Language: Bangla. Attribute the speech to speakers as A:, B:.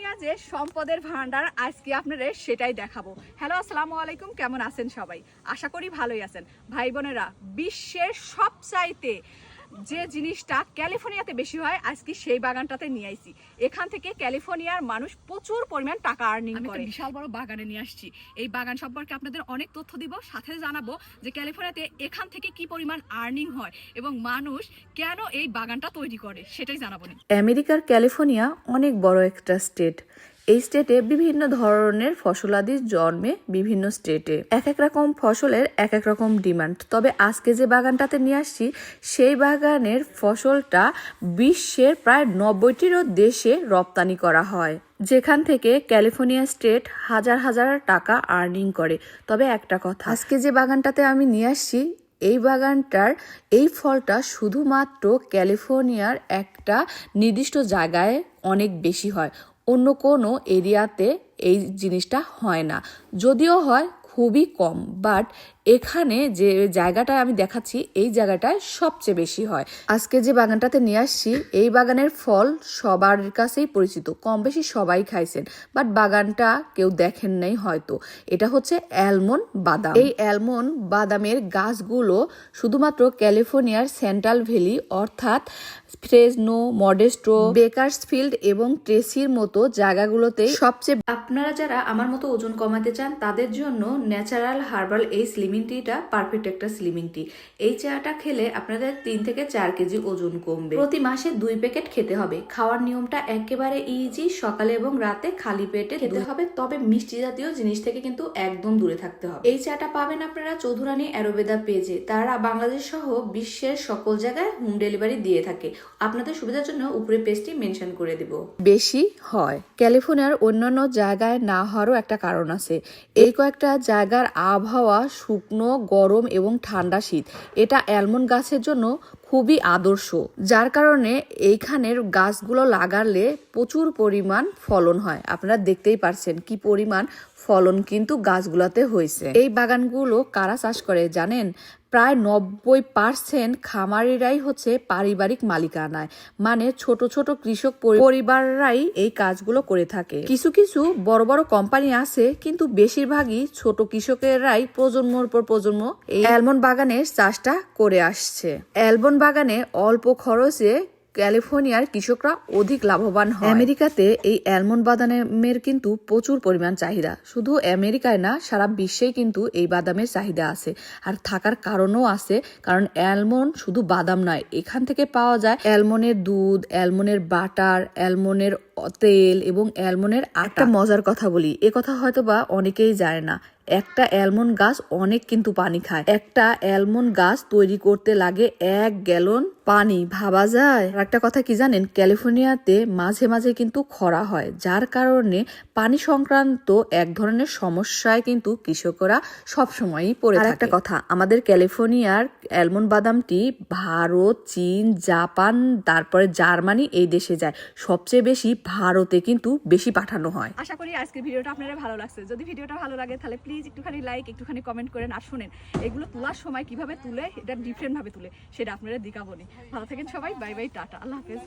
A: ক্যালিফোর্নিয়া যে সম্পদের ভান্ডার আজকে আপনাদের সেটাই দেখাবো। হ্যালো, আসসালামু আলাইকুম, কেমন আছেন সবাই? আশা করি ভালোই আছেন। ভাই বোনেরা, বিশ্বের সবচাইতে যে জিনিসটা ক্যালিফোর্নিয়াতে বেশি হয় আজকে সেই বাগানটাতে নিয়ে আইছি। এখান থেকে ক্যালিফোর্নিয়ার মানুষ প্রচুর পরিমাণ টাকা আর্নিং করে। বিশাল বড় বাগানে নিয়ে আসছি। এই বাগান সম্পর্কে আপনাদের অনেক তথ্য দিব, সাথে জানাবো যে ক্যালিফোর্নিয়াতে এখান থেকে কি পরিমাণ আর্নিং হয় এবং মানুষ কেন এই বাগানটা তৈরি করে সেটাই জানাবো।
B: আমেরিকার ক্যালিফোর্নিয়া অনেক বড় একটা স্টেট। এই স্টেটে বিভিন্ন ধরনের ফসলাদি জন্মে বিভিন্ন স্টেটে এক এক রকম ফসলের এক এক রকম ডিমান্ড। তবে আজকে যে বাগানটাতে নিয়ে আসছি সেই বাগানের ফসলটা বিশ্বের প্রায় 90টিরও দেশে রপ্তানি করা হয়, যেখান থেকে ক্যালিফোর্নিয়া স্টেট হাজার হাজার টাকা আর্নিং করে। তবে একটা কথা, আজকে যে বাগানটাতে আমি নিয়ে আসছি এই বাগানটার এই ফলটা শুধুমাত্র ক্যালিফোর্নিয়ার একটা নির্দিষ্ট জায়গায় অনেক বেশি হয়, অন্য কোনো এরিয়াতে এই জিনিসটা হয় না। যদিও হয় খুবই কম, বাট এখানে যে জায়গাটায় আমি দেখাচ্ছি এই জায়গাটায় সবচেয়ে বেশি হয়। আজকে যে বাগানটাতে নিয়ে আসছি এই বাগানের ফল সবার কাছেই পরিচিত, কম বেশি সবাই খাইছেন, বাট বাগানটা কেউ দেখেন নাই হয়তো। এটা হচ্ছে অ্যালমন্ড বাদাম। এই অ্যালমন্ড বাদামের গাছগুলো শুধুমাত্র ক্যালিফোর্নিয়ার সেন্ট্রাল ভ্যালি অর্থাৎ ফ্রেজনো, মডেস্টো, বেকারসফিল্ড এবং ট্রেসির মতো জায়গাগুলোতে সবচেয়ে। আপনারা যারা আমার মতো ওজন কমাতে চান তাদের জন্য ন্যাচারাল হার্বাল এই স্লিমিং টিটা পারফেক্ট একটা স্লিমিং টি। এই চাটা খেলে আপনাদের 3 থেকে 4 কেজি ওজন কমবে। প্রতি মাসে 2 প্যাকেট খেতে হবে। খাওয়ার নিয়মটা একেবারে ইজি, সকালে এবং রাতে খালি পেটে খেতে হবে। তবে মিষ্টি জাতীয় জিনিস থেকে কিন্তু একদম দূরে থাকতে হবে। এই চাটা পাবেন আপনারা চৌধুরানী অ্যারোবেদা পেজে। তারা বাংলাদেশ সহ বিশ্বের সকল জায়গায় হোম ডেলিভারি দিয়ে থাকে। আপনাদের সুবিধার জন্য উপরে পেজটি মেনশন করে দেব। বেশি হয় ক্যালিফোর্নিয়ার অন্যান্য জায়গায় না হওয়ারও একটা কারণ আছে। এই কয়েকটা জায়গার আবহাওয়া শুকনো, গরম এবং ঠান্ডা শীত। এটা অ্যালমন্ড গাছের জন্য খুবই আদর্শ, যার কারণে এইখানের গাছগুলো লাগালে প্রচুর পরিমাণ ফলন হয়। আপনারা দেখতেই পারছেন কি পরিমাণ ফলন কিন্তু গাছগুলোতে হয়েছে। এই বাগানগুলো কারা চাষ করে জানেন? প্রায় 90% খামারিরাই হচ্ছে পারিবারিক মালিকানায়, মানে ছোট ছোট কৃষক পরিবাররাই এই কাজগুলো করে থাকে। কিছু কিছু বড় বড় কোম্পানি আছে, কিন্তু বেশিরভাগই ছোট কৃষকেরাই প্রজন্মর পর প্রজন্ম এই অ্যালমন্ড বাগানের চাষটা করে আসছে। অ্যালমন্ড বাগানে অল্প খরচে ক্যালিফোর্নিয়ার কৃষকরা অধিক লাভবান হয়। আমেরিকাতে এই অ্যালমন্ড বাদামের কিন্তু প্রচুর পরিমাণ চাহিদা। শুধু আমেরিকায় না, সারা বিশ্বেই কিন্তু এই বাদামের চাহিদা আছে। আর থাকার কারণও আছে, কারণ অ্যালমন্ড শুধু বাদাম নয়, এখান থেকে পাওয়া যায় অ্যালমন্ডের দুধ, অ্যালমন্ডের বাটার, অ্যালমন্ডের তেল এবং অ্যালমন্ডের আটা। মজার কথা বলি, এ কথা হয়তো বা অনেকেই জানে না, একটা অ্যালমন্ড গাছ অনেক কিন্তু পানি খায়। একটা অ্যালমন্ড গাছ তৈরি করতে লাগে 1 গ্যালন পানি, ভাবা যায়? আর একটা কথা কি জানেন, ক্যালিফোর্নিয়াতে মাঝে মাঝে কিন্তু খরা হয়, যার কারণে পানি সংক্রান্ত এক ধরনের সমস্যায় কিন্তু কৃষকরা সবসময়ই পড়ে থাকে। একটা কথা, আমাদের ক্যালিফোর্নিয়ার অ্যালমন্ড বাদামটি ভারত, চীন, জাপান, তারপরে জার্মানি এই দেশে যায়। সবচেয়ে বেশি ভারতে কিন্তু বেশি পাঠানো হয়।
A: আশা করি আজকের ভিডিওটা আপনাদের ভালো লাগছে। যদি ভিডিওটা ভালো লাগে তাহলে প্লিজ একটুখানি লাইক, একটুখানি কমেন্ট করেন। আর শুনেন, এগুলো তোলার সময় কিভাবে তুলে, এটা ডিফারেন্ট ভাবে তুলে সেটা আপনারা দেখাবো। ভালো থাকেন সবাই, বাই বাই, টাটা, আল্লাহ হাফেজ।